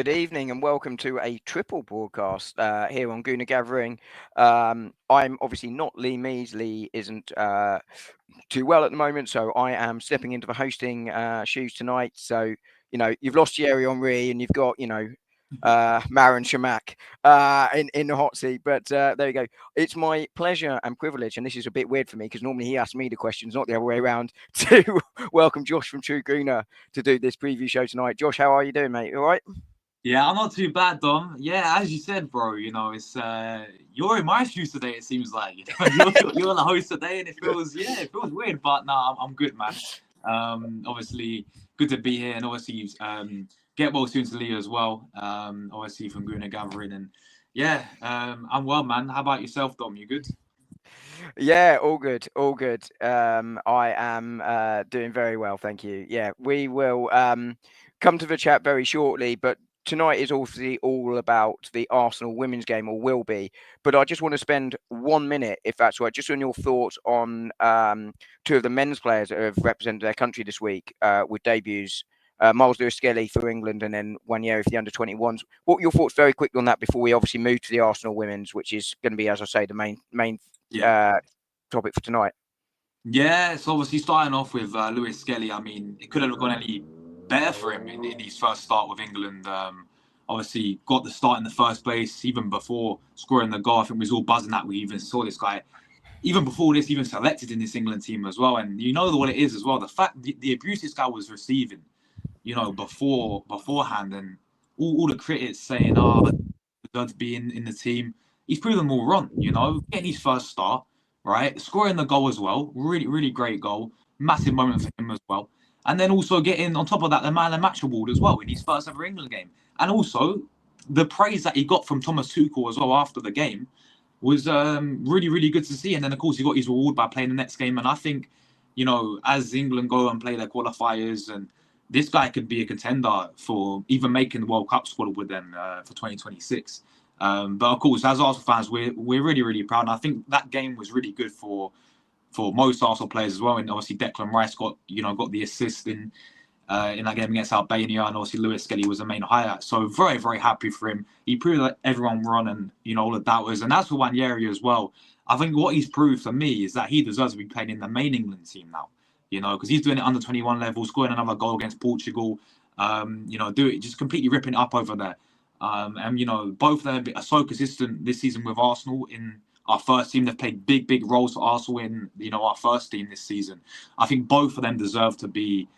good evening, and welcome to a triple broadcast here on Gooner Gathering. I'm obviously not Lee Mees. Lee isn't too well at the moment, so I am stepping into the hosting shoes tonight. So, you've lost Thierry Henry and you've got, Maron Shamak in the hot seat. But there you go. It's my pleasure and privilege, and this is a bit weird for me because normally he asks me the questions, not the other way around, to welcome Josh from True Gooner to do this preview show tonight. Josh, how are you doing, mate? All right? Yeah, I'm not too bad, Dom. Yeah, as you said, bro, it's you're in my shoes today. It seems like you're the host today, and it feels weird, but no, I'm good, man. Obviously, good to be here, and obviously, get well soon to Leo as well. Obviously from Guna Gathering, and yeah, I'm well, man. How about yourself, Dom? You good? Yeah, all good, all good. I am doing very well, thank you. Yeah, we will come to the chat very shortly, but tonight is obviously all about the Arsenal women's game, or will be. But I just want to spend 1 minute, if that's right, just on your thoughts on two of the men's players that have represented their country this week with debuts. Miles Lewis-Skelly for England, and then Wanyeri for the under-21s. What are your thoughts very quickly on that before we obviously move to the Arsenal women's, which is going to be, as I say, the main Yeah. topic for tonight? Yeah, so obviously starting off with Lewis Skelly, I mean, it couldn't have gone any better for him in his first start with England. Obviously, got the start in the first place, even before scoring the goal. I think we was all buzzing that we even saw this guy, even before this, even selected in this England team as well. And you know what it is as well. The fact, the abuse this guy was receiving, beforehand, and all the critics saying, oh, deserve to be in the team. He's proven them all wrong, getting his first start, right? Scoring the goal as well. Really, really great goal. Massive moment for him as well. And then also getting, on top of that, the Man of the Match award as well in his first ever England game. And also, the praise that he got from Thomas Tuchel as well after the game was really, really good to see. And then, of course, he got his reward by playing the next game. And I think, as England go and play their qualifiers, and this guy could be a contender for even making the World Cup squad with them for 2026. But of course, as Arsenal fans, we're really, really proud. And I think that game was really good for most Arsenal players as well. And obviously, Declan Rice got the assist in that game against Albania, and obviously Lewis Skelly was the main highlight. So very, very happy for him. He proved that everyone won, and all the doubters. And as for Wanyeri as well, I think what he's proved for me is that he deserves to be playing in the main England team now. Because he's doing it under 21 level, scoring another goal against Portugal. Just completely ripping it up over there. And both of them are so consistent this season with Arsenal in our first team. They've played big, big roles for Arsenal in our first team this season. I think both of them deserve to be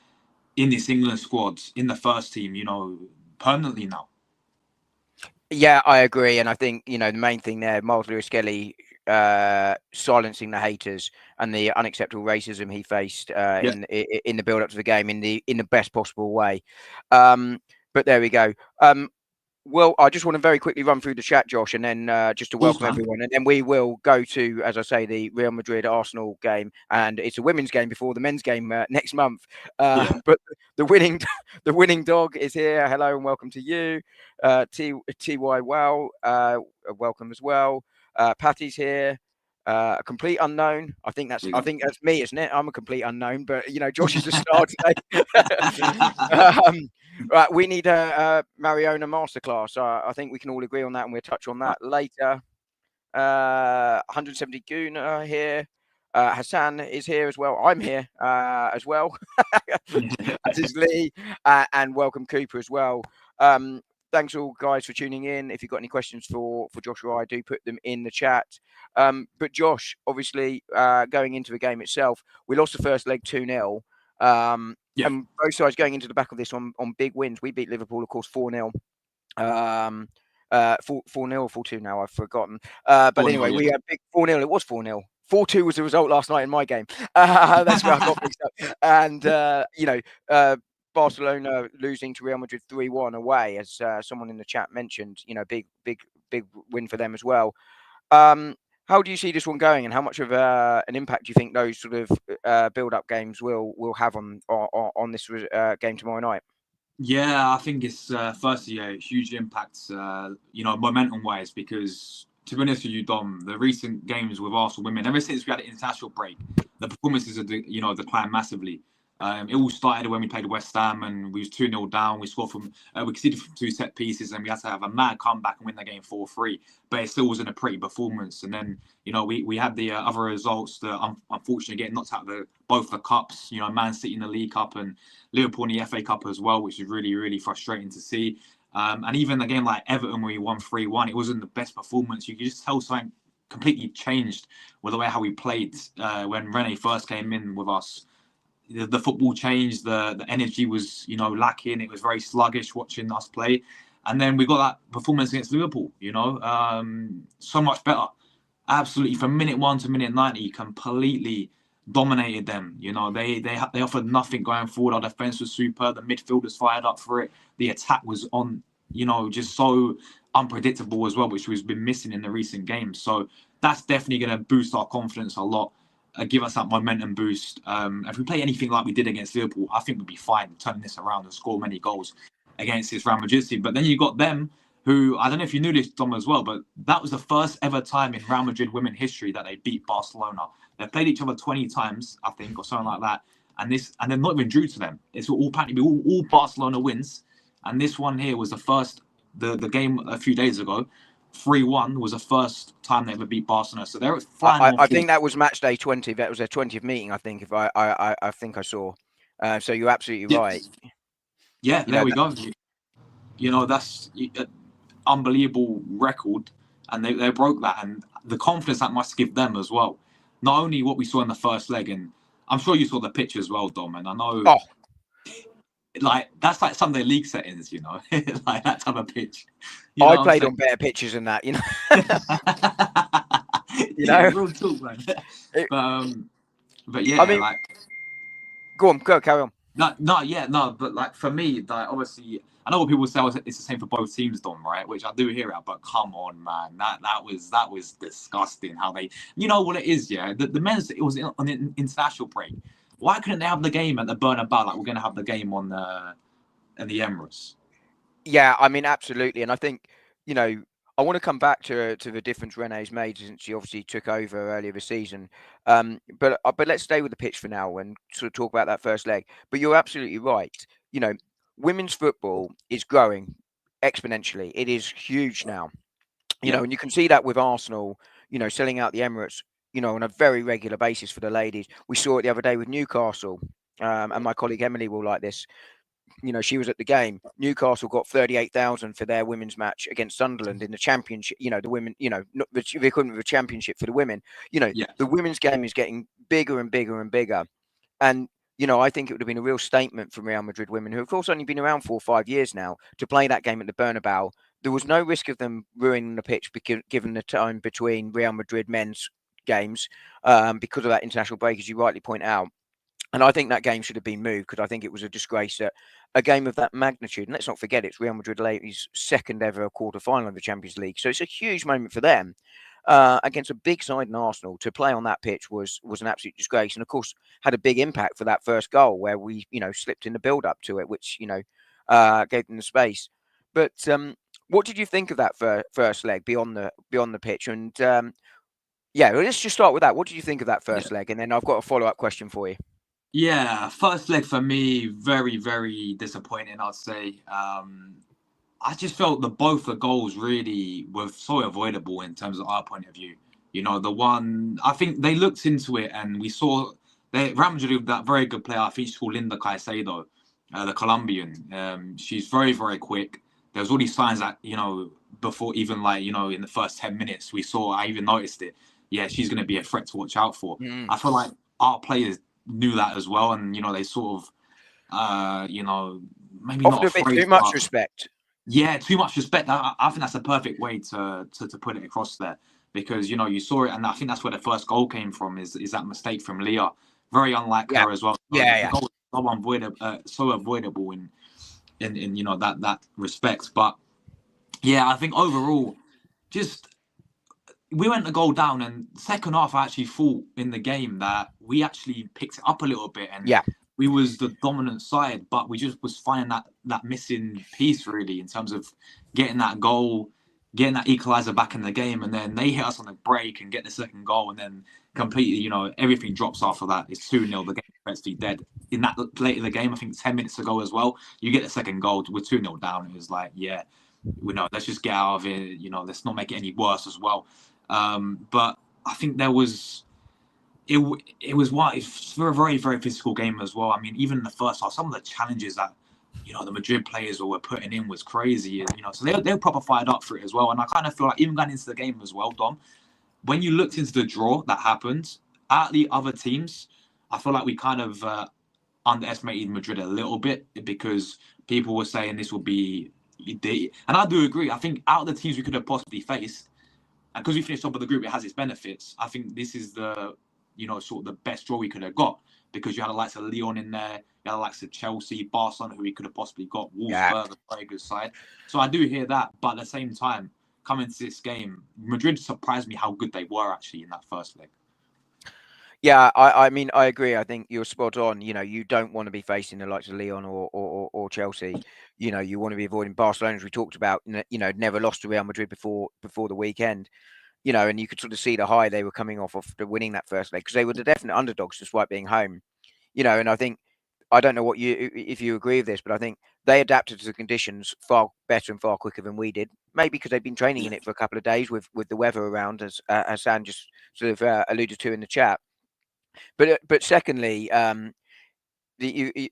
in this England squad in the first team, permanently now. Yeah, I agree, and I think the main thing there, Miles Lewis-Skelly silencing the haters and the unacceptable racism he faced in the build up to the game in the best possible way. But there we go. Well, I just want to very quickly run through the chat, Josh, and then just to welcome everyone. And then we will go to, as I say, the Real Madrid-Arsenal game. And it's a women's game before the men's game next month. But the winning dog is here. Hello and welcome to you. TY Wow, welcome as well. Patty's here. A complete unknown. I think that's me, isn't it? I'm a complete unknown, but Josh is a star today. Right, we need a Mariona masterclass. I think we can all agree on that, and we'll touch on that later. 170 Gooner here. Hassan is here as well. I'm here as well. As is Lee, and welcome Cooper as well. Thanks all guys for tuning in. If you've got any questions for Josh or I, do put them in the chat. But Josh, obviously, going into the game itself, we lost the first leg 2-0. And both sides going into the back of this on big wins. We beat Liverpool, of course, 4-0. 4-0 or 4-2 now, I've forgotten. But anyway, we had big 4-0. It was 4-0. 4-2 was the result last night in my game. That's where I got mixed up. And, Barcelona losing to Real Madrid 3-1 away, as someone in the chat mentioned, big win for them as well. How do you see this one going, and how much of an impact do you think those sort of build-up games will have on this game tomorrow night? Yeah, I think it's firstly a huge impact, momentum-wise, because to be honest with you, Dom, the recent games with Arsenal women, ever since we had an international break, the performances have declined massively. It all started when we played West Ham and we was 2-0 down. We conceded from 2 set pieces and we had to have a mad comeback and win the game 4-3. But it still wasn't a pretty performance. And then, we had the other results that unfortunately getting knocked out of both the cups, Man City in the League Cup and Liverpool in the FA Cup as well, which is really, really frustrating to see. And even a game like Everton where we won 3-1, it wasn't the best performance. You could just tell something completely changed with the way how we played when Rene first came in with us. The football changed, the energy was, lacking. It was very sluggish watching us play. And then we got that performance against Liverpool, so much better. Absolutely, from minute 1 to minute 90, completely dominated them. They offered nothing going forward. Our defence was superb. The midfielders fired up for it. The attack was on, just so unpredictable as well, which we've been missing in the recent games. So that's definitely going to boost our confidence a lot. Give us that momentum boost. If we play anything like we did against Liverpool, I think we'll be fine turning this around and score many goals against this Real Madrid team. But then you got them who, I don't know if you knew this, Dom, as well, but that was the first ever time in Real Madrid women history that they beat Barcelona. They've played each other 20 times, I think, or something like that. And they're not even drew to them. It's all Barcelona wins. And this one here was the first, the game a few days ago, 3-1 was the first time they ever beat Barcelona. So they're flying. I think that was match day 20. That was their 20th meeting, I think. If I think I saw. So you're absolutely right. Yeah, there we go. That's an unbelievable record, and they broke that, and the confidence that must give them as well. Not only what we saw in the first leg, and I'm sure you saw the pitch as well, Dom. And I know, that's like some of their league settings, like that type of pitch. I played on better pitches than that, real talk, man. But yeah, I mean, go, carry on. No. But like for me, obviously, I know what people say. It's the same for both teams, Dom, right? Which I do hear it, but come on, man, that was disgusting. How they, what it is, yeah. The men's, it was on an international break. Why couldn't they have the game at the Bernabeu like we're going to have the game in the Emirates? Yeah, I mean, absolutely. And I think, I want to come back to the difference Rene's made since she obviously took over earlier this season. But let's stay with the pitch for now and sort of talk about that first leg. But you're absolutely right. Women's football is growing exponentially. It is huge now. And you can see that with Arsenal, selling out the Emirates, on a very regular basis for the ladies. We saw it the other day with Newcastle. And my colleague Emily will like this. She was at the game. Newcastle got 38,000 for their women's match against Sunderland in the championship. The women, not the equivalent of a championship for the women. The women's game is getting bigger and bigger and bigger. And, I think it would have been a real statement from Real Madrid women, who, of course, only been around 4 or 5 years now, to play that game at the Bernabeu. There was no risk of them ruining the pitch given the time between Real Madrid men's games because of that international break, as you rightly point out. And I think that game should have been moved because I think it was a disgrace that a game of that magnitude, and let's not forget it's Real Madrid ladies' second ever quarter-final of the Champions League. So it's a huge moment for them against a big side in Arsenal. To play on that pitch was an absolute disgrace. And, of course, had a big impact for that first goal where we, slipped in the build-up to it, which, gave them the space. But what did you think of that first leg beyond the pitch? And, let's just start with that. What did you think of that first leg? And then I've got a follow-up question for you. Yeah, first leg for me, very, very disappointing, I'd say. I just felt that both the goals really were so avoidable in terms of our point of view. The one, I think they looked into it and we saw Real Madrid, that very good player, I think she's called Linda Caicedo, the Colombian. She's very, very quick. There was all these signs that, before even in the first 10 minutes, I even noticed it. Yeah, she's going to be a threat to watch out for. I feel like our players knew that as well, and they sort of maybe offered not a bit too much respect. Yeah, too much respect. I think that's a perfect way to put it across there, because you saw it, and I think that's where the first goal came from. Is that mistake from Leah? Very unlike her as well. Yeah. So avoidable in that respect. But yeah, I think overall, just we went a goal down, and second half I actually thought in the game that we actually picked it up a little bit, and we was the dominant side, but we just was finding that missing piece really in terms of getting that goal, getting that equaliser back in the game, and then they hit us on the break and get the second goal, and then completely, everything drops after that. It's 2-0. The game is basically dead. In that late in the game, I think 10 minutes ago as well, you get the second goal. We're 2-0 down. It was like, yeah, let's just get out of it. Let's not make it any worse as well. But I think there was. It was a very, very physical game as well. I mean, even in the first half, some of the challenges that the Madrid players were putting in was crazy. So they were proper fired up for it as well. And I kind of feel like even going into the game as well, Dom, when you looked into the draw that happened, at the other teams, I feel like we kind of underestimated Madrid a little bit because people were saying this will be, and I do agree. I think out of the teams we could have possibly faced, and because we finished top of the group, it has its benefits. I think this is the sort of the best draw we could have got because you had the likes of Leon in there, you had the likes of Chelsea, Barcelona, who we could have possibly got, Wolfsburg, a very good side. So I do hear that, but at the same time, coming to this game, Madrid surprised me how good they were actually in that first leg. Yeah, I mean, I agree. I think you're spot on. You don't want to be facing the likes of Leon or Chelsea. You want to be avoiding Barcelona, as we talked about. Never lost to Real Madrid before the weekend. And you could sort of see the high they were coming off after winning that first leg because they were the definite underdogs despite being home. And I think I don't know if you agree with this, but I think they adapted to the conditions far better and far quicker than we did. Maybe because they've been training in it for a couple of days with the weather around, as Hassan just sort of alluded to in the chat. But secondly, they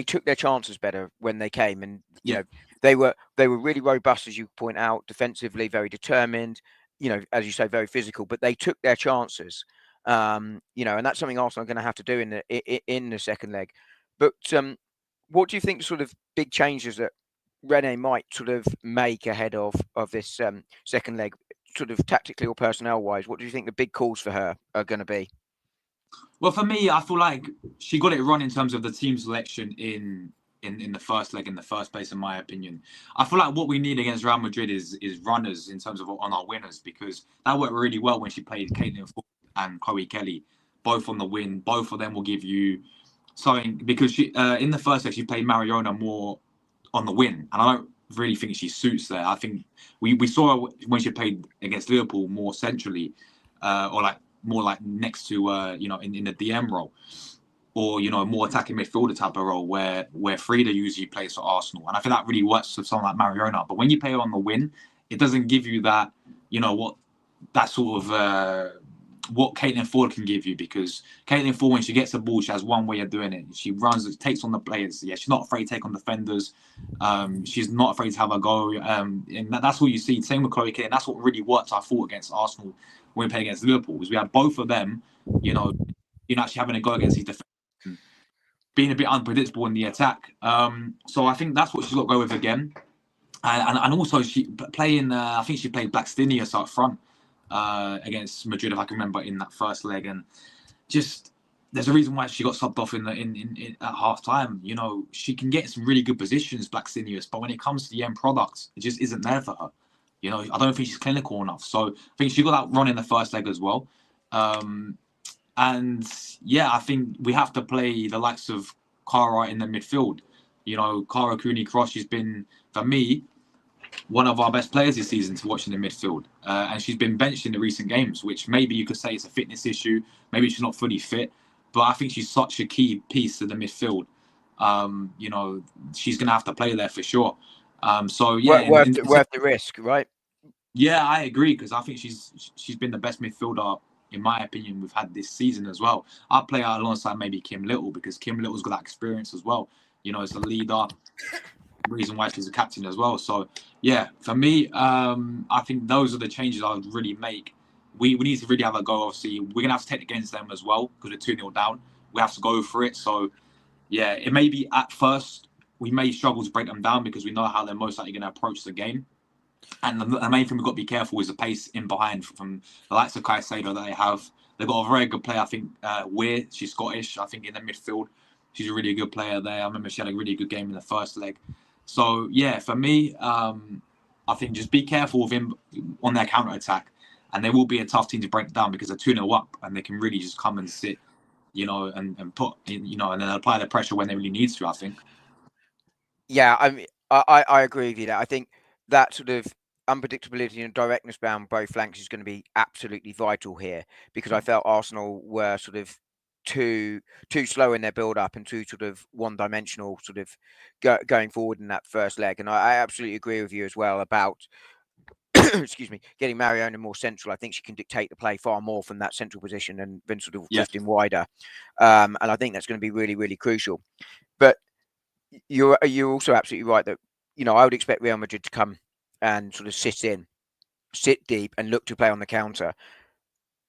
took their chances better when they came, and they were really robust, as you point out, defensively very determined. As you say, very physical, but they took their chances. And that's something Arsenal are going to have to do in the second leg. But what do you think? Sort of big changes that Rene might sort of make ahead of this second leg, sort of tactically or personnel wise. What do you think the big calls for her are going to be? Well, for me, I feel like she got it wrong in terms of the team selection in the first leg in the first place, in my opinion. I feel like what we need against Real Madrid is runners in terms of on our winners, because that worked really well when she played Caitlin Ford and Chloe Kelly, both on the win. Both of them will give you something, because she in the first leg she played Mariona more on the win, and I don't really think she suits there. I think we saw her when she played against Liverpool more centrally, or like more like next to in the DM role, or more attacking midfielder type of role where Frida usually plays for Arsenal, and I think that really works with someone like Mariona. But when you play her on the win, it doesn't give you that what that sort of what Caitlin Ford can give you, because Caitlin Ford, when she gets the ball, she has one way of doing it. She runs, takes on the players. Yeah, she's not afraid to take on defenders. She's not afraid to have a go. And that's what you see. Same with Chloe Kelly. And that's what really worked, I thought, against Arsenal when we played against Liverpool, because we had both of them, actually having a go against these defenders, being a bit unpredictable in the attack. So I think that's what she's got to go with again. And also she playing, I think she played Blackstenius up front against Madrid, if I can remember, in that first leg. And just there's a reason why she got subbed off in at half time. She can get some really good positions, Blackstenius, but when it comes to the end product, it just isn't there for her. I don't think she's clinical enough. So I think she got that run in the first leg as well. And yeah, I think we have to play the likes of Cara in the midfield. Cara Cooney-Cross, she's been, for me, one of our best players this season to watch in the midfield. And she's been benched in the recent games, which maybe you could say it's a fitness issue. Maybe she's not fully fit. But I think she's such a key piece to the midfield. She's going to have to play there for sure. So yeah, worth the risk, right? Yeah, I agree, because I think she's been the best midfielder, in my opinion, we've had this season as well. I'll play her alongside maybe Kim Little, because Kim Little's got that experience as well. As a leader, reason why she's a captain as well. So yeah, for me, I think those are the changes I would really make. We need to really have a go. Obviously, we're gonna have to take against them as well, because we're 2-0 down. We have to go for it. So yeah, it may be at first we may struggle to break them down, because we know how they're most likely going to approach the game. And the main thing we've got to be careful is the pace in behind from the likes of Caicedo that they have. They've got a very good player, I think, Weir. She's Scottish, I think, in the midfield. She's a really good player there. I remember she had a really good game in the first leg. So, yeah, for me, I think just be careful with him on their counter-attack. And they will be a tough team to break down, because they're 2-0 up, and they can really just come and sit, and put, and then apply the pressure when they really need to, I think. Yeah, I agree with you there. I think that sort of unpredictability and directness bound both flanks is going to be absolutely vital here, because I felt Arsenal were sort of too slow in their build up and too sort of one dimensional sort of going forward in that first leg. And I absolutely agree with you as well about excuse me, getting Mariona more central. I think she can dictate the play far more from that central position and then sort of drifting wider. And I think that's going to be really, really crucial. But you're also absolutely right that, I would expect Real Madrid to come and sort of sit deep and look to play on the counter.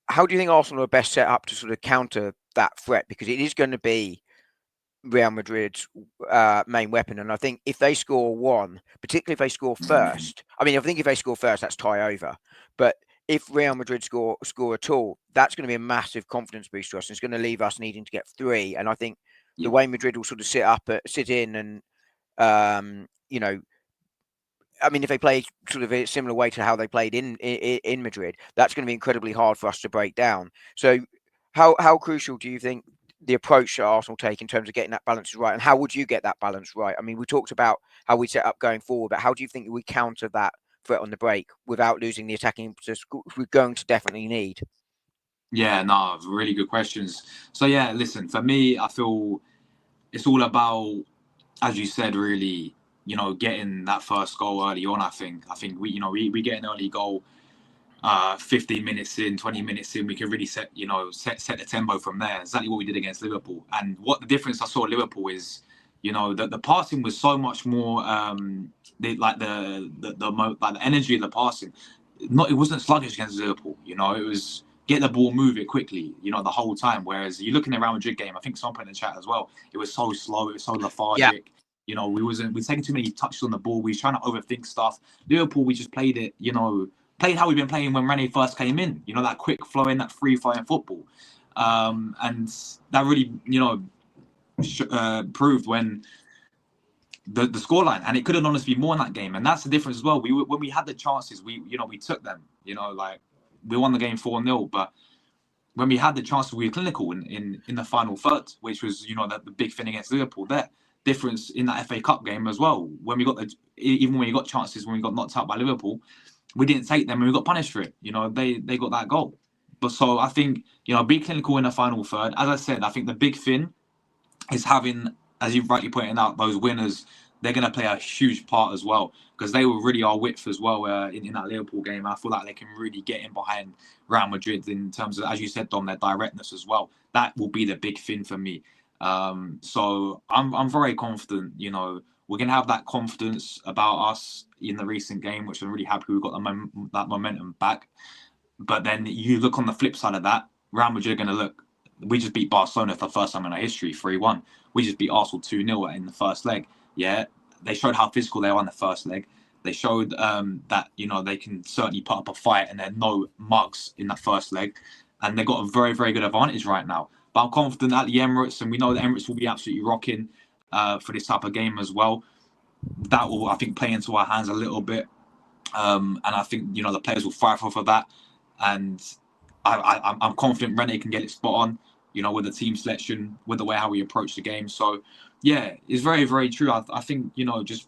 How do you think Arsenal are best set up to sort of counter that threat? Because it is going to be Real Madrid's main weapon. And I think if they score one, particularly if they score first, I think if they score first, that's tie over. But if Real Madrid score at all, that's going to be a massive confidence boost to us. It's going to leave us needing to get three. And I think the way Madrid will sort of sit in and, if they play sort of a similar way to how they played in Madrid, that's going to be incredibly hard for us to break down. So how crucial do you think the approach that Arsenal take in terms of getting that balance is right? And how would you get that balance right? I mean, we talked about how we set up going forward, but how do you think we counter that threat on the break without losing the attacking impetus we're going to definitely need? Yeah, no, really good questions. So yeah, listen, for me, I feel it's all about, as you said, really, getting that first goal early on. I think we get an early goal, 15 minutes in, 20 minutes in, we can really set the tempo from there. Exactly what we did against Liverpool. And what the difference I saw at Liverpool is, the passing was so much more, the energy of the passing. It wasn't sluggish against Liverpool. It was get the ball, move it quickly, the whole time. Whereas you look in the Real Madrid game, I think someone put in the chat as well, it was so slow, it was so lethargic. Yeah. We were taking too many touches on the ball. We were trying to overthink stuff. Liverpool, we just played it, played how we've been playing when Rene first came in. That quick flowing, that free flowing football, and that really, proved when the scoreline, and it could have honestly been more in that game. And that's the difference as well. When we had the chances, we took them. We won the game 4-0, but when we had the chances, we were clinical in the final third, which was the big thing against Liverpool. There difference in that FA Cup game as well. When we got even when we got chances, when we got knocked out by Liverpool, we didn't take them and we got punished for it. They got that goal. But so I think, be clinical in the final third. As I said, I think the big thing is having, as you rightly pointed out, those winners. They're going to play a huge part as well, because they were really our width as well in that Liverpool game. I feel like they can really get in behind Real Madrid in terms of, as you said, Dom, their directness as well. That will be the big thing for me. So I'm very confident, we're going to have that confidence about us in the recent game, which I'm really happy we got that momentum back. But then you look on the flip side of that, Real Madrid are going to look, we just beat Barcelona for the first time in our history, 3-1. We just beat Arsenal 2-0 in the first leg. Yeah, they showed how physical they are in the first leg. They showed that, they can certainly put up a fight, and they're no mugs in that first leg. And they've got a very, very good advantage right now. But I'm confident at the Emirates, and we know the Emirates will be absolutely rocking for this type of game as well. That will, I think, play into our hands a little bit. And I think, the players will thrive off of that. And I'm confident Rene can get it spot on, with the team selection, with the way how we approach the game. So, yeah, it's very, very true. I think, just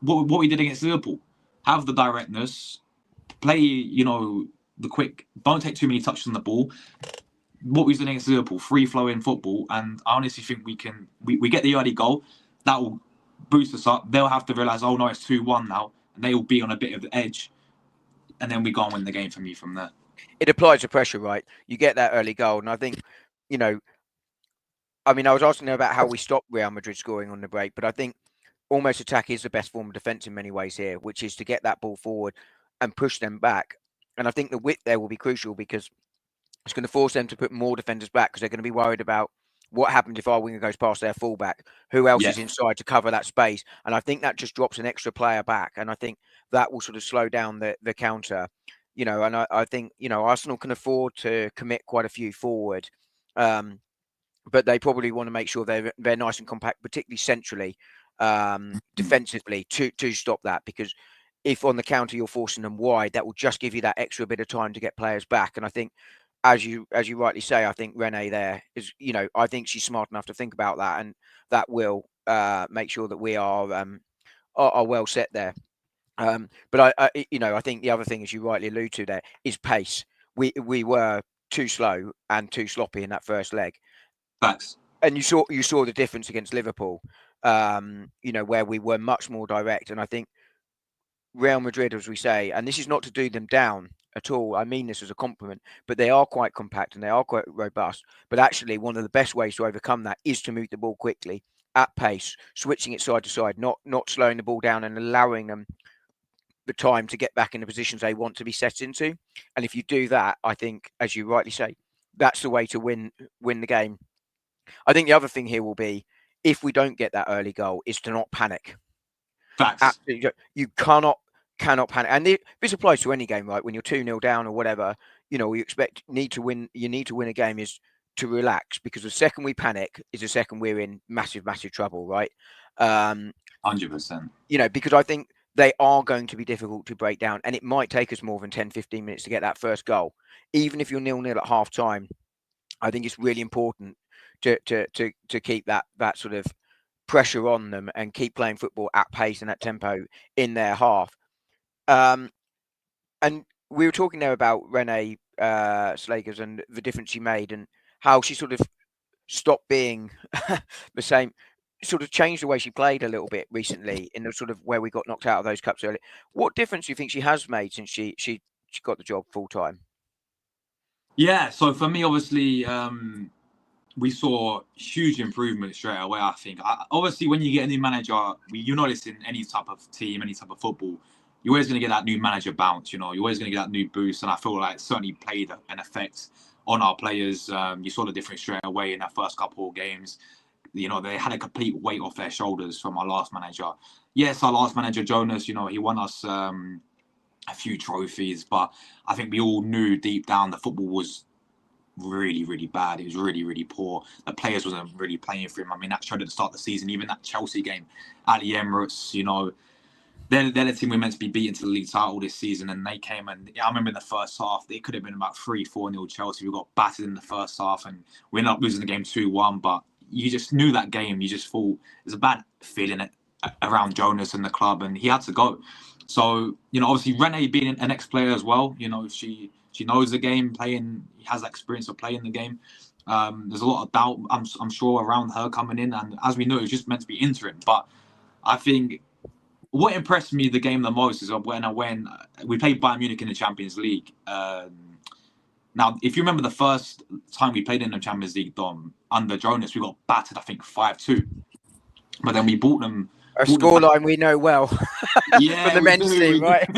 what we did against Liverpool, have the directness, play, the quick, don't take too many touches on the ball. What we've done against Liverpool, free-flowing football, and I honestly think we get the early goal. That will boost us up. They'll have to realise, oh no, it's 2-1 now, and they will be on a bit of the edge, and then we go and win the game for me from there. It applies the pressure, right? You get that early goal, and I think, I was asking about how we stop Real Madrid scoring on the break, but I think almost attack is the best form of defence in many ways here, which is to get that ball forward and push them back. And I think the width there will be crucial, because it's going to force them to put more defenders back, because they're going to be worried about what happens if our winger goes past their fullback. Who else is inside to cover that space? And I think that just drops an extra player back. And I think that will sort of slow down the counter. And I think, Arsenal can afford to commit quite a few forward. But they probably want to make sure they're nice and compact, particularly centrally, defensively, to stop that. Because if on the counter you're forcing them wide, that will just give you that extra bit of time to get players back. And I think, as you rightly say, I think Rene there is, I think she's smart enough to think about that, and that will make sure that we are well set there. But I think the other thing, as you rightly allude to there, is pace. We were too slow and too sloppy in that first leg. Facts. And you saw the difference against Liverpool, where we were much more direct. And I think Real Madrid, as we say, and this is not to do them down at all. I mean this as a compliment, but they are quite compact and they are quite robust. But actually, one of the best ways to overcome that is to move the ball quickly at pace, switching it side to side, not slowing the ball down and allowing them the time to get back in the positions they want to be set into. And if you do that, I think, as you rightly say, that's the way to win the game. I think the other thing here will be, if we don't get that early goal, is to not panic. Facts. Absolutely, you cannot panic. And this applies to any game, right? When you're 2-0 down or whatever, you need to win. You need to win a game is to relax, because the second we panic is the second we're in massive trouble, right? 100%. Because I think they are going to be difficult to break down, and it might take us more than 10-15 minutes to get that first goal. Even if you're 0-0 at half time, I think it's really important to keep that sort of pressure on them and keep playing football at pace and at tempo in their half. And we were talking there about Renee Slagers and the difference she made, and how she sort of stopped being the same, sort of changed the way she played a little bit recently in the sort of where we got knocked out of those cups early. What difference do you think she has made since she got the job full time? Yeah, so for me, obviously, we saw huge improvement straight away, I think. Obviously, when you get a new manager, you notice in any type of team, any type of football, you're always going to get that new manager bounce, You're always going to get that new boost. And I feel like it certainly played an effect on our players. You saw the difference straight away in that first couple of games. They had a complete weight off their shoulders from our last manager. Yes, our last manager, Jonas, he won us a few trophies, but I think we all knew deep down the football was really, really bad. It was really, really poor. The players wasn't really playing for him. I mean, that showed at the start of the season. Even that Chelsea game at the Emirates, they're the team we're meant to be beating to the league title this season, and they came and I remember in the first half, it could have been about 3-4-0 Chelsea. We got battered in the first half, and we ended up losing the game 2-1. But you just knew that game. You just thought there's a bad feeling around Jonas and the club, and he had to go. So obviously Renee being an ex-player as well, she knows the game, playing. He has that experience of playing the game. There's a lot of doubt, I'm sure, around her coming in, and as we know, it's just meant to be interim. But I think what impressed me the game the most is when we played Bayern Munich in the Champions League. Now, if you remember the first time we played in the Champions League, Dom, under Jonas, we got battered, I think 5-2. But then we bought them. A scoreline we know well. Yeah, from the men's team, right?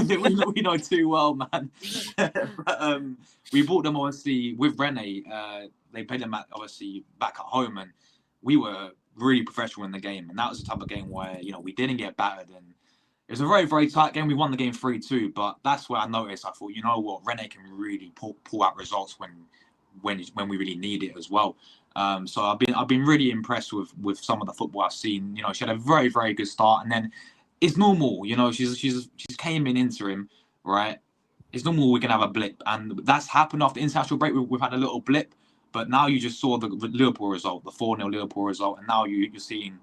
we know too well, man. But, we bought them obviously with Rene. They played them obviously back at home, and we were really professional in the game. And that was the type of game where we didn't get battered, and it was a very, very tight game. We won the game 3-2, but that's where I noticed. I thought, you know what, Rene can really pull out results when we really need it as well. So I've been really impressed with some of the football I've seen. She had a very, very good start, and then it's normal. She's came in interim, right? It's normal we can have a blip, and that's happened after international break. We've had a little blip, but now you just saw the Liverpool result, the 4-0 Liverpool result, and now you're seeing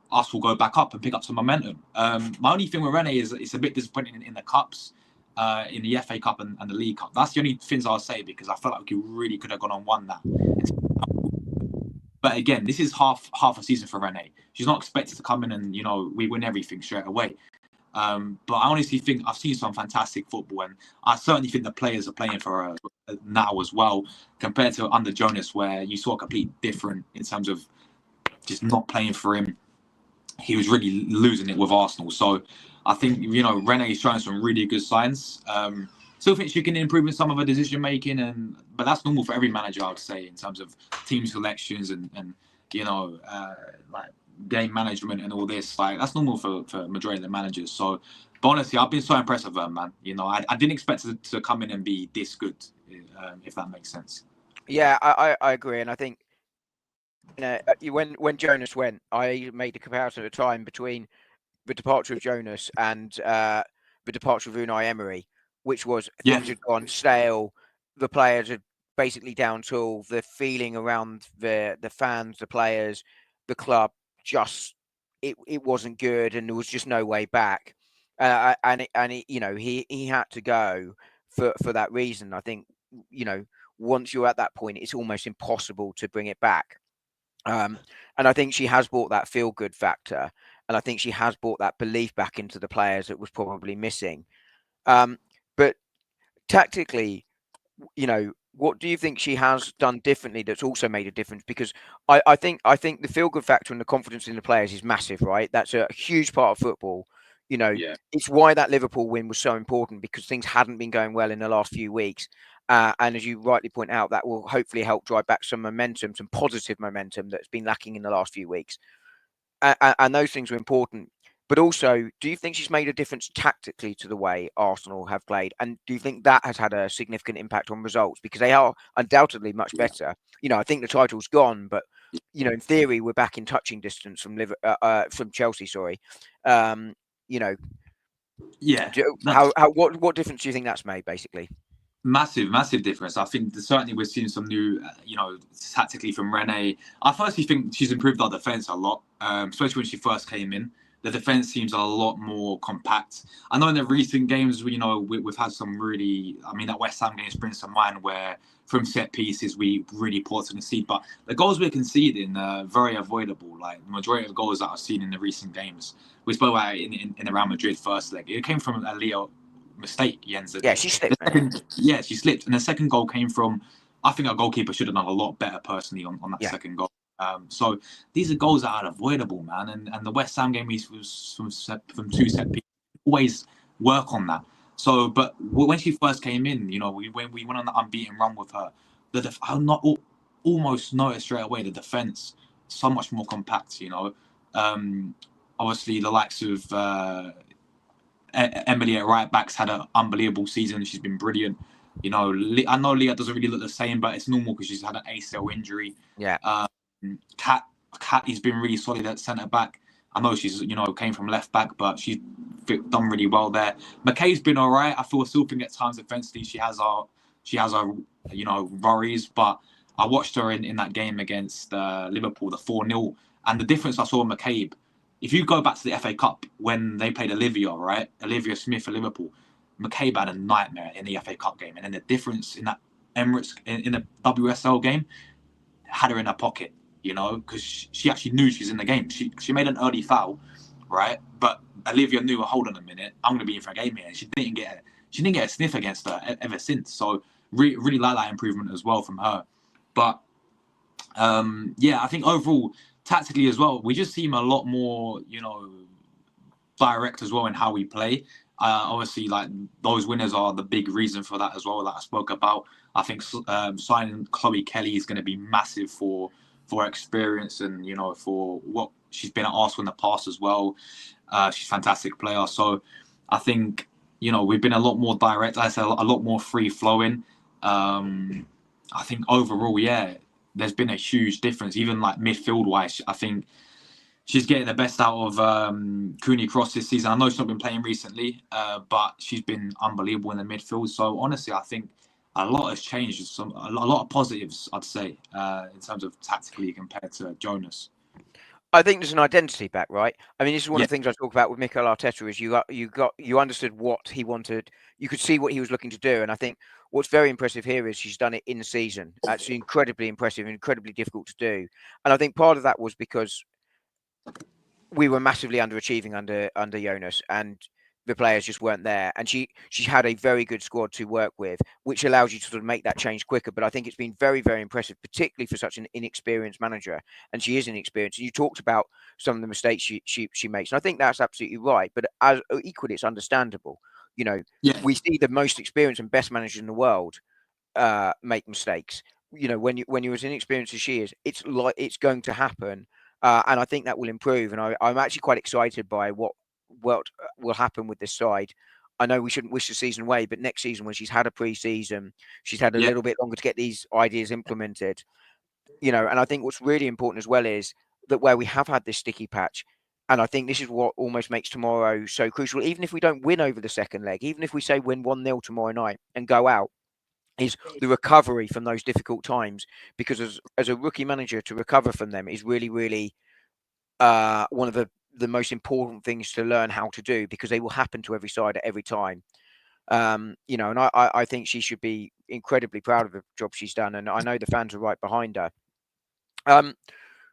us will go back up and pick up some momentum. My only thing with Rene is it's a bit disappointing in the cups. In the FA Cup and the League Cup. That's the only things I'll say, because I felt like we really could have gone and won that. But again, this is half a season for Rene. She's not expected to come in and we win everything straight away. But I honestly think I've seen some fantastic football, and I certainly think the players are playing for her now as well, compared to under Jonas, where you saw a complete different in terms of just not playing for him. He was really losing it with Arsenal. So I think Rene is showing some really good signs. Still think she can improve in some of her decision making, but that's normal for every manager, I would say, in terms of team selections and like game management and all this. Like that's normal for majority of the managers. So, but honestly, I've been so impressed with her, man. I didn't expect her to come in and be this good, if that makes sense. Yeah, I agree, and I think when Jonas went, I made a comparison at the time between the departure of Jonas and the departure of Unai Emery, which was things had gone stale, the players had basically down tool, the feeling around the fans, the players, the club, just it wasn't good, and there was just no way back. He had to go for that reason. I think once you're at that point, it's almost impossible to bring it back. And I think she has brought that feel good factor, and I think she has brought that belief back into the players that was probably missing. But tactically, what do you think she has done differently that's also made a difference? Because I think the feel good factor and the confidence in the players is massive, right? That's a huge part of football. Yeah. It's why that Liverpool win was so important, because things hadn't been going well in the last few weeks. And as you rightly point out, that will hopefully help drive back some momentum, some positive momentum that's been lacking in the last few weeks. And those things are important. But also, do you think she's made a difference tactically to the way Arsenal have played? And do you think that has had a significant impact on results? Because they are undoubtedly much better. I think the title's gone, but in theory, we're back in touching distance from Chelsea. Sorry. You know, Yeah. what difference do you think that's made, basically? Massive difference. I think certainly we're seeing some new, tactically from Rene. I firstly think she's improved our defense a lot, especially when she first came in. The defense seems a lot more compact. I know in the recent games, we've had some really, that West Ham game springs to mind where from set pieces we really poor to concede. But the goals we're conceding are very avoidable. Like the majority of the goals that I've seen in the recent games, we spoke about it in the Real Madrid first leg. It came from a Leo mistake, Jens. Yeah, she slipped. She slipped. And the second goal came from, I think our goalkeeper should have done a lot better personally on that second goal. So these are goals that are unavoidable, man. And the West Ham game was from two set pieces. Always work on that. So, but when she first came in, we went on the unbeaten run with her. Almost noticed straight away the defense so much more compact. Obviously the likes of Emily at right back's had an unbelievable season. She's been brilliant. I know Leah doesn't really look the same, but it's normal because she's had an ACL injury. Yeah. Kat has been really solid at centre back. I know she's came from left back, but she's done really well there. McKay's been all right. I still think at times defensively she has our worries, but I watched her in that game against Liverpool, the 4-0, and the difference I saw in McCabe. If you go back to the FA Cup when they played Olivia Smith for Liverpool, McCabe had a nightmare in the FA Cup game, and then the difference in that Emirates in the WSL game had her in her pocket, because she actually knew she was in the game. She made an early foul, right? But Olivia knew, hold on a minute, I'm going to be in for a game here. She didn't get a sniff against her ever since. So really like that improvement as well from her. But I think overall, tactically as well, we just seem a lot more, direct as well in how we play. Obviously, like those winners are the big reason for that as well that I spoke about. I think signing Chloe Kelly is going to be massive for experience and for what she's been at Arsenal in the past as well. She's a fantastic player, so I think we've been a lot more direct. I said a lot more free flowing. I think overall, there's been a huge difference, even like midfield wise. I think she's getting the best out of Cooney Cross this season. I know she's not been playing recently, but she's been unbelievable in the midfield. So honestly, I think a lot has changed. A lot of positives, I'd say, in terms of tactically compared to Jonas. I think there's an identity back, right? I mean, this is one of the things I talk about with Mikel Arteta is you understood what he wanted. You could see what he was looking to do, and I think what's very impressive here is she's done it in season. Actually, incredibly impressive, incredibly difficult to do, and I think part of that was because we were massively underachieving under Jonas, and the players just weren't there. And she had a very good squad to work with, which allows you to sort of make that change quicker. But I think it's been very, very impressive, particularly for such an inexperienced manager. And she is inexperienced. And you talked about some of the mistakes she makes, and I think that's absolutely right. But as equally, it's understandable. We see the most experienced and best managers in the world make mistakes. When you're as inexperienced as she is, it's going to happen. And I think that will improve. And I'm actually quite excited by what will happen with this side. I know we shouldn't wish the season away, but next season, when she's had a pre-season, she's had a little bit longer to get these ideas implemented. And I think what's really important as well is that where we have had this sticky patch, and I think this is what almost makes tomorrow so crucial. Even if we don't win over the second leg, even if we say win 1-0 tomorrow night and go out, is the recovery from those difficult times. Because as a rookie manager, to recover from them is really, really one of the the most important things to learn how to do, because they will happen to every side at every time. You know, and I think she should be incredibly proud of the job she's done, and I know the fans are right behind her.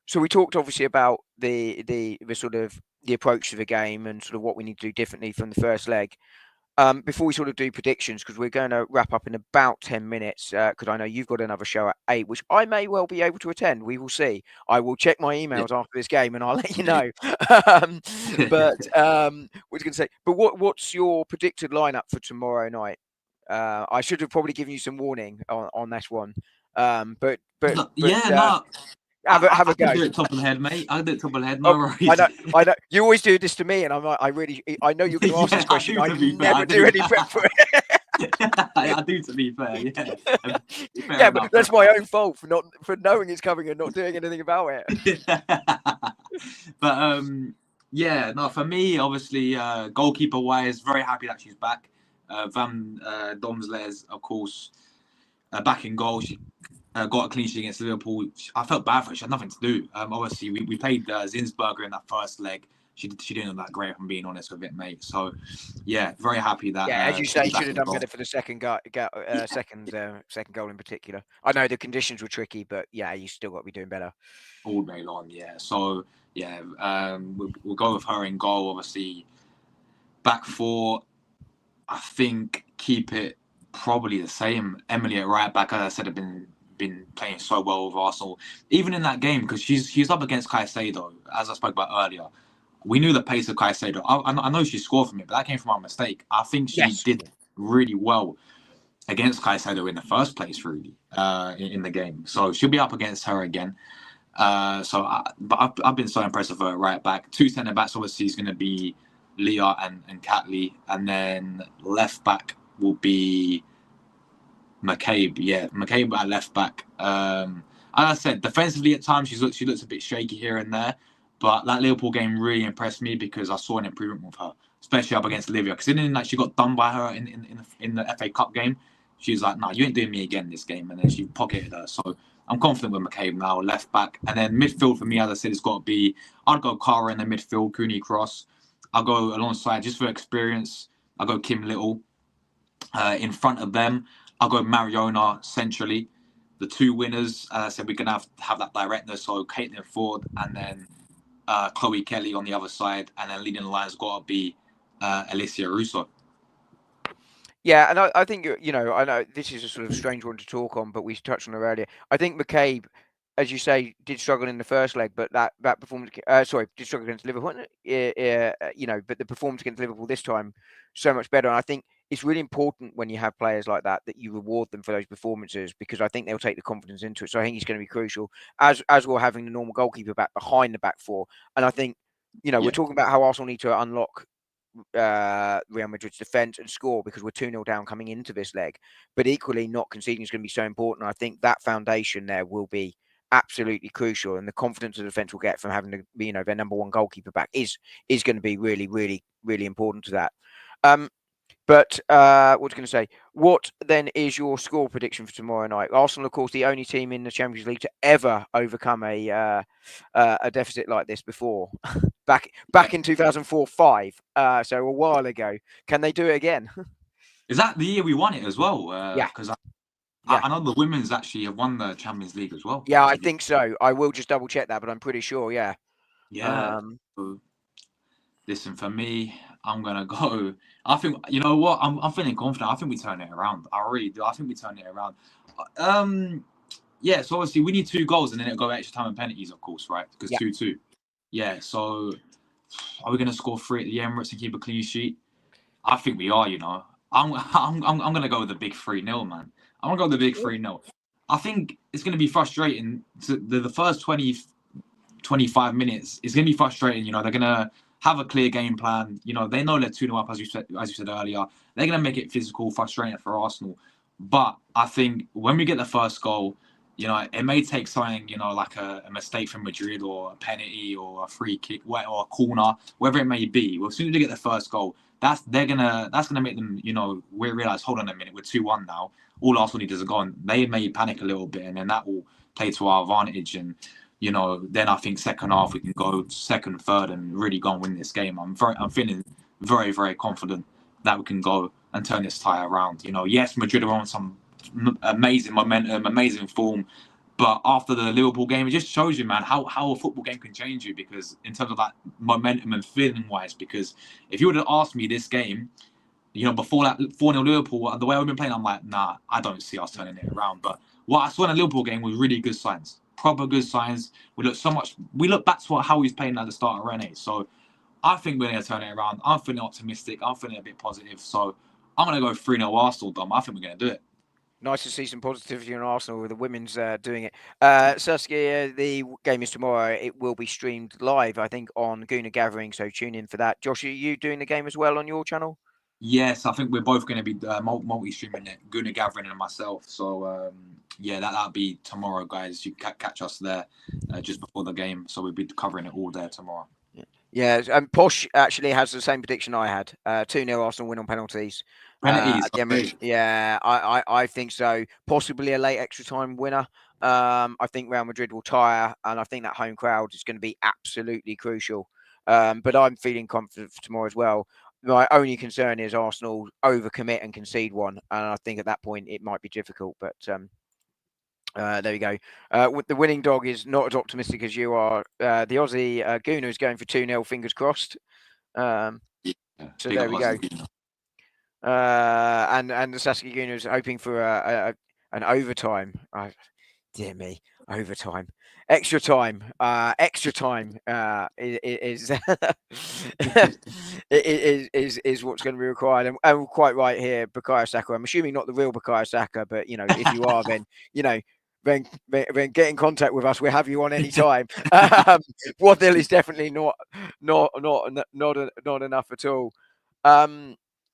So we talked obviously about the sort of the approach to the game and sort of what we need to do differently from the first leg. Before we sort of do predictions, because we're going to wrap up in about 10 minutes, because I know you've got another show at 8, which I may well be able to attend. We will see. I will check my emails after this game and I'll let you know. But what was going to say? But what's your predicted lineup for tomorrow night? I should have probably given you some warning on this one. But yeah, no. Have a go. I can do it top of the head, mate. I can do it top of the head. No worries. I know. You always do this to me, and I'm like, I know you're going to ask this question. I never do any prep for it. I do, to be fair. Yeah. Yeah, but that's my own fault for knowing it's coming and not doing anything about it. But yeah, no. For me, obviously, goalkeeper wise, very happy that she's back. Van Domsles, of course, back in goal. She got a clean sheet against Liverpool. I felt bad for her. She had nothing to do. Obviously, we played Zinsberger in that first leg. She didn't look that great, if I'm being honest with it, mate. So, yeah, very happy that. Yeah, as you say, should have done better for the second goal in particular. I know the conditions were tricky, but yeah, you still got to be doing better. All day long, yeah. So, yeah, we'll go with her in goal, obviously. Back four, I think keep it probably the same. Emily at right back, as I said, have been playing so well with Arsenal, even in that game, because she's up against Caicedo, as I spoke about earlier. We knew the pace of Caicedo. I know she scored from it, but that came from our mistake. I think she did really well against Caicedo in the first place, really, in the game. So she'll be up against her again. But I've been so impressed with her right back. Two centre backs, obviously, is going to be Leah and Catley, and then left back will be McCabe. Yeah, McCabe at left back. As I said, defensively at times she looks a bit shaky here and there, but that Liverpool game really impressed me because I saw an improvement with her, especially up against Olivia. Considering that she got done by her in the FA Cup game, she was like, "No, you ain't doing me again this game," and then she pocketed her. So I'm confident with McCabe now, left back, and then midfield for me, as I said, it's got to be. I'd go Cara in the midfield, Cooney Cross. I'll go alongside, just for experience, I'll go Kim Little. In front of them, I'll go Mariona centrally. The two winners, as I said, we're going to have that directness. So Caitlin Ford and then Chloe Kelly on the other side. And then leading the line's got to be Alicia Russo. Yeah, and I think, you know, I know this is a sort of strange one to talk on, but we touched on it earlier. I think McCabe, as you say, did struggle in the first leg, but that performance, did struggle against Liverpool. You know, but the performance against Liverpool this time, so much better. And I think it's really important when you have players like that you reward them for those performances, because I think they'll take the confidence into it. So I think it's going to be crucial, as we're having the normal goalkeeper back behind the back four. And I think, you know, we're talking about how Arsenal need to unlock Real Madrid's defence and score, because we're 2-0 down coming into this leg. But equally, not conceding is going to be so important. I think that foundation there will be absolutely crucial, and the confidence the defence will get from having their number one goalkeeper back is going to be really, really, really important to that. But what was I going to say? What then is your score prediction for tomorrow night? Arsenal, of course, the only team in the Champions League to ever overcome a deficit like this before, back in 2004-05. So a while ago. Can they do it again? Is that the year we won it as well? Yeah. Because I know the women's actually have won the Champions League as well. Yeah, I think so. I will just double check that, but I'm pretty sure. Yeah. Yeah. Listen, for me, I'm gonna go. I think, you know what, I'm feeling confident. I think we turn it around. I really do. I think we turn it around. Yeah. So obviously we need 2 goals, and then it'll go extra time and penalties, of course, right? Because 2-2. Yeah. So are we gonna score 3 at the Emirates and keep a clean sheet? I think we are. You know, I'm gonna go with the big 3-0, man. I'm gonna go with the big 3-0. I think it's gonna be frustrating. The first 20, 25 minutes is gonna be frustrating. You know, they're gonna have a clear game plan. You know, they know they're 2-0 up, as you said earlier. They're going to make it physical, frustrating for Arsenal. But I think when we get the first goal, you know, it may take something, you know, like a mistake from Madrid or a penalty or a free kick or a corner, whatever it may be. Well, as soon as they get the first goal, that's gonna make them, you know, we realize, hold on a minute, we're 2-1 now. All Arsenal need is a goal, and they may panic a little bit, and then that will play to our advantage. And then I think second half we can go second, third, and really go and win this game. I'm feeling very, very confident that we can go and turn this tie around. Yes, Madrid are on some amazing momentum, amazing form, but after the Liverpool game, it just shows you, man, how a football game can change you. Because in terms of that momentum and feeling wise, because if you would have asked me this game, before that 4-0 Liverpool, the way we've been playing, I'm like, nah, I don't see us turning it around. But what I saw in the Liverpool game was really good signs, proper good signs. We look back to how he was playing at the start of Rene. So I think we're going to turn it around. I'm feeling optimistic. I'm feeling a bit positive. So I'm going to go 3-0 Arsenal, Dom. I think we're going to do it. Nice to see some positivity in Arsenal with the women's doing it. Saskia, the game is tomorrow. It will be streamed live, I think, on Gooner Gathering, so tune in for that. Josh, are you doing the game as well on your channel? Yes, I think we're both going to be multi-streaming it, Gooner Gathering and myself. So, that'll be tomorrow, guys. You can catch us there just before the game. So we'll be covering it all there tomorrow. Yeah, and Posh actually has the same prediction I had. 2-0 Arsenal win on penalties. Penalties, yeah, I think so. Possibly a late extra time winner. I think Real Madrid will tire, and I think that home crowd is going to be absolutely crucial. But I'm feeling confident for tomorrow as well. My only concern is Arsenal overcommit and concede one, and I think at that point it might be difficult. But there we go. The winning dog is not as optimistic as you are. The Aussie Gooner is going for 2-0, fingers crossed. So there we go. And the Saskia Gooner is hoping for an overtime. Dear me, overtime. Extra time is is what's going to be required, and quite right here, Bukayo Saka. I'm assuming not the real Bukayo Saka, but if you are, then then get in contact with us. We'll have you on any time. 1-0 is definitely not enough at all.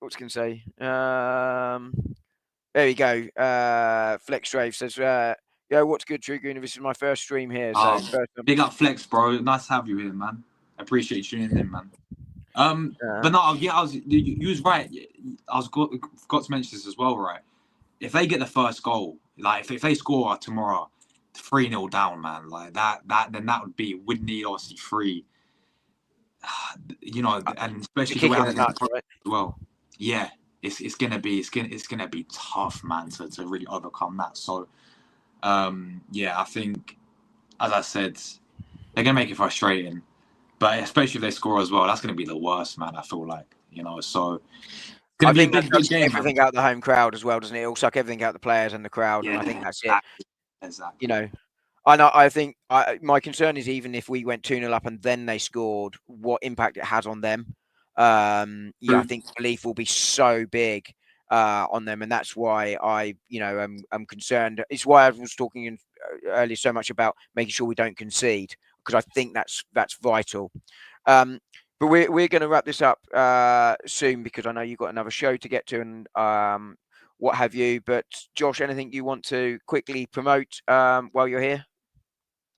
What's going to say? There we go. Flex Drave says, what's good, True Gooner? This is my first stream here. So big up Flex, bro. Nice to have you here, man. Appreciate you tuning in, man. But no, yeah, you was right. I forgot to mention this as well, right? If they get the first goal, like if they score tomorrow, 3-0 down, man, like that would be, we'd need obviously 3. And especially the way as well. Yeah, it's gonna be tough, man, to really overcome that. So, I think, as I said, they're gonna make it frustrating, but especially if they score as well, that's gonna be the worst, man. I feel like, so. I think that sucks everything out the home crowd as well, doesn't it? It'll suck everything out the players and the crowd, and I think that's it. Exactly. I think my concern is, even if we went 2-0 up and then they scored, what impact it has on them. I think belief will be so big on them, and that's why I'm concerned. It's why I was talking earlier so much about making sure we don't concede, because I think that's vital. But we're going to wrap this up soon, because I know you've got another show to get to and what have you. But Josh, anything you want to quickly promote while you're here?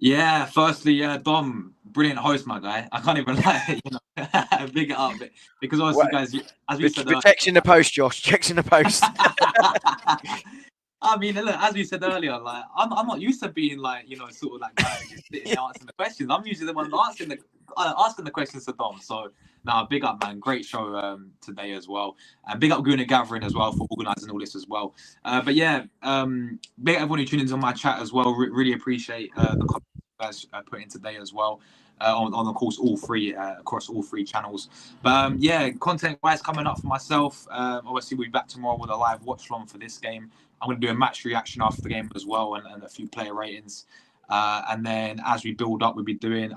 Yeah, firstly, Dom, brilliant host, my guy. I can't even lie, big it up, because obviously, guys, as we said, checks in the post, Josh. Checks in the post. I mean, look, as we said earlier, like I'm not used to being like sort of like guy just sitting there answering the questions. I'm usually the one asking the questions to Dom. So now, big up, man. Great show today as well, and big up Gooner Gathering as well for organising all this as well. But yeah, big up everyone who tuned into my chat as well. Really appreciate the comments you guys put in today as well. On of course all 3 across all 3 channels. But content wise coming up for myself. Obviously we'll be back tomorrow with a live watch along for this game. I'm going to do a match reaction after the game as well, and a few player ratings. And then as we build up, I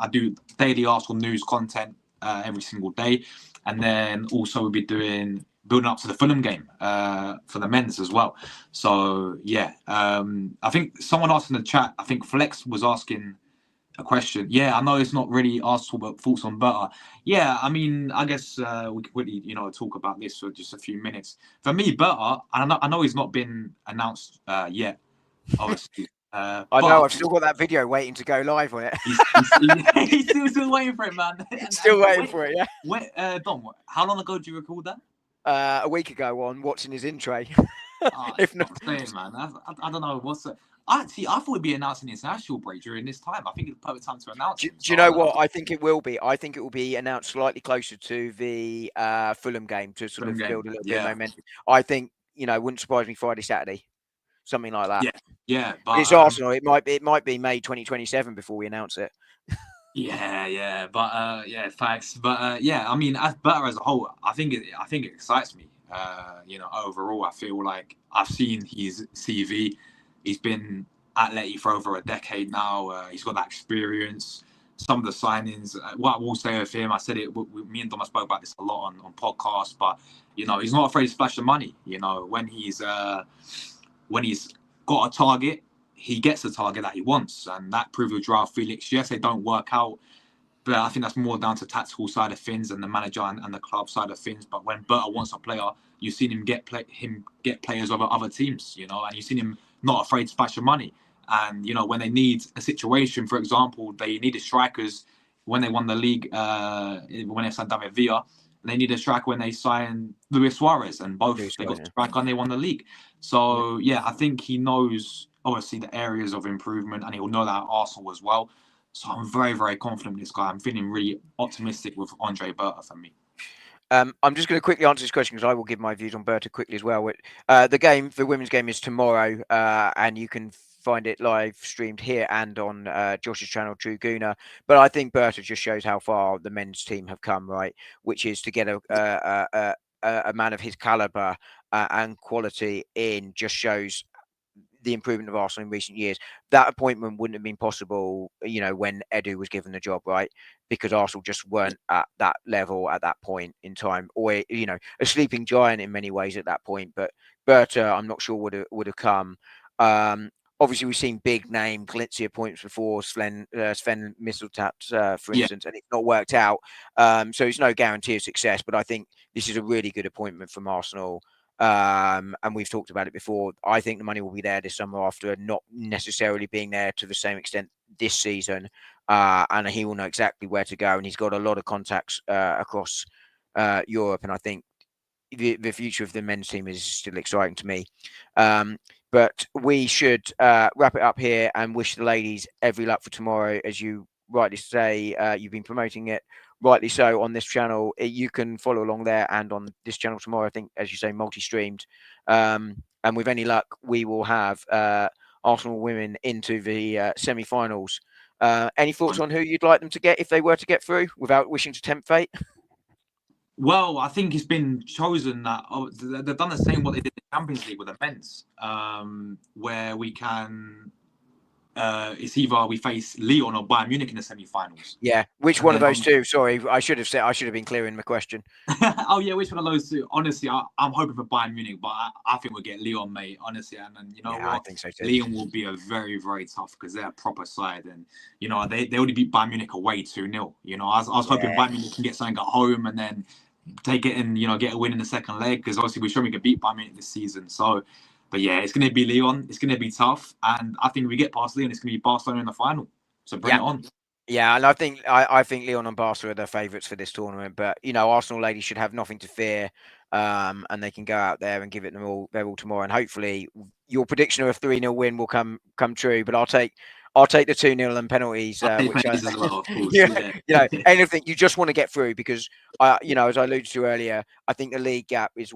do daily Arsenal news content every single day. And then also we'll be building up to the Fulham game for the men's as well. So I think someone asked in the chat, I think Flex was asking a question. Yeah, I know it's not really Arsenal, but thoughts on Berta. Yeah, I mean, I guess we could really, talk about this for just a few minutes. For me, Berta, I know he's not been announced yet, obviously. I know, I've still got that video waiting to go live on it. He's still waiting for it, man. Still waiting for it, yeah. Dom, how long ago did you record that? A week ago on watching his intro. If not, saying, man, I don't know. I thought it'd be announced an international break during this time. I think it's the perfect time to announce Do him. you know what? I think it will be. I think it will be announced slightly closer to the Fulham game to sort of build a little bit of momentum. I think, wouldn't surprise me Friday, Saturday, something like that. Yeah. But it's Arsenal. It might be May 2027 before we announce it. Yeah. But facts. But yeah, I mean, as better as a whole, I think it excites me. Overall, I feel like I've seen his CV. He's been at Letty for over a decade now. He's got that experience. Some of the signings, what I will say of him, I said it. Me and Dom spoke about this a lot on podcasts, but he's not afraid to splash the money. When he's got a target, he gets the target that he wants, and that proved with Joao Felix. Yes, they don't work out, but I think that's more down to tactical side of things and the manager and the club side of things. But when Berta wants a player, you've seen him get players over other teams, and you've seen him not afraid to splash the money. And when they need a situation, for example, they needed strikers when they won the league, when they signed David Villa, and they needed a striker when they signed Luis Suarez, and both they got a striker and they won the league. So I think he knows obviously the areas of improvement, and he'll know that at Arsenal as well. So I'm very, very confident in this guy. I'm feeling really optimistic with Andre Berta for me. I'm just going to quickly answer this question because I will give my views on Berta quickly as well. The women's game is tomorrow, and you can find it live streamed here and on Josh's channel, True Gooner. But I think Berta just shows how far the men's team have come, right? Which is to get a man of his caliber and quality in just shows the improvement of Arsenal in recent years. That appointment wouldn't have been possible, when Edu was given the job, right? Because Arsenal just weren't at that level at that point in time, or a sleeping giant in many ways at that point. But Berta, I'm not sure would have come. Obviously, we've seen big name glitzy appointments before, Sven Misseltat, for instance, and it's not worked out. So it's no guarantee of success. But I think this is a really good appointment from Arsenal. And we've talked about it before. I think the money will be there this summer after not necessarily being there to the same extent this season. And he will know exactly where to go. And he's got a lot of contacts across Europe. And I think the future of the men's team is still exciting to me. But we should wrap it up here and wish the ladies every luck for tomorrow. As you rightly say, you've been promoting it rightly so on this channel. You can follow along there and on this channel tomorrow. I think, as you say, multi-streamed. And with any luck, we will have Arsenal women into the semi-finals. Any thoughts on who you'd like them to get if they were to get through, without wishing to tempt fate? Well, I think it's been chosen that they've done the same what they did in the Champions League with the men's, where we can. It's either we face Lyon or Bayern Munich in the semi-finals. Yeah, which one of those two? Sorry, I should have been clear in my question. Oh yeah, which one of those two? Honestly, I'm hoping for Bayern Munich, but I think we'll get Lyon, mate. Honestly, and you know what? I think so too. Lyon will be a very, very tough because they're a proper side, and they already beat Bayern Munich away 2-0. I was hoping Bayern Munich can get something at home and then take it and get a win in the second leg, because obviously we're sure we can beat Bayern Munich this season. So. But yeah, it's going to be Lyon. It's going to be tough, and I think if we get past Lyon, it's going to be Barcelona in the final. So bring it on. Yeah, and I think Lyon and Barca are the favourites for this tournament. But Arsenal ladies should have nothing to fear, and they can go out there and give it their all tomorrow. And hopefully, your prediction of a 3-0 win will come true. But I'll take the 2-0 and penalties. Which as well, of course. Anything you just want to get through, because as I alluded to earlier, I think the league gap is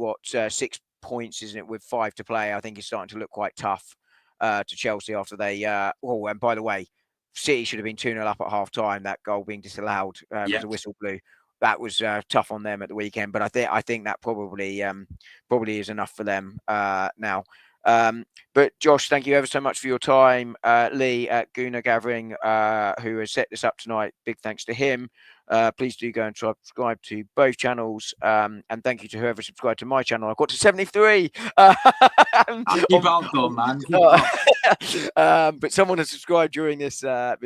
6 points, isn't it? With 5 to play, I think it's starting to look quite tough to Chelsea after they. And by the way, City should have been 2-0 up at half time. That goal being disallowed because the whistle blew. That was tough on them at the weekend. But I think that probably is enough for them now. But Josh, thank you ever so much for your time. Lee at Gooner Gathering, who has set this up tonight, big thanks to him. Please do go and subscribe to both channels. And thank you to whoever subscribed to my channel. I got to 73. Keep up, though, man. Keep up. But someone has subscribed during this show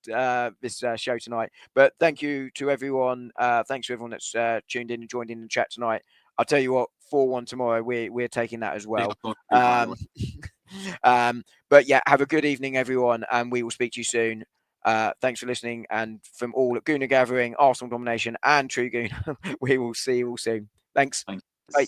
tonight. But thank you to everyone. Thanks to everyone that's tuned in and joined in the chat tonight. I'll tell you what, 4-1 tomorrow. We're taking that as well. But yeah, have a good evening, everyone, and we will speak to you soon. Thanks for listening, and from all at Gooner Gathering, Arsenal Domination, and True Gooner, we will see you all soon. Thanks. Thanks. Bye.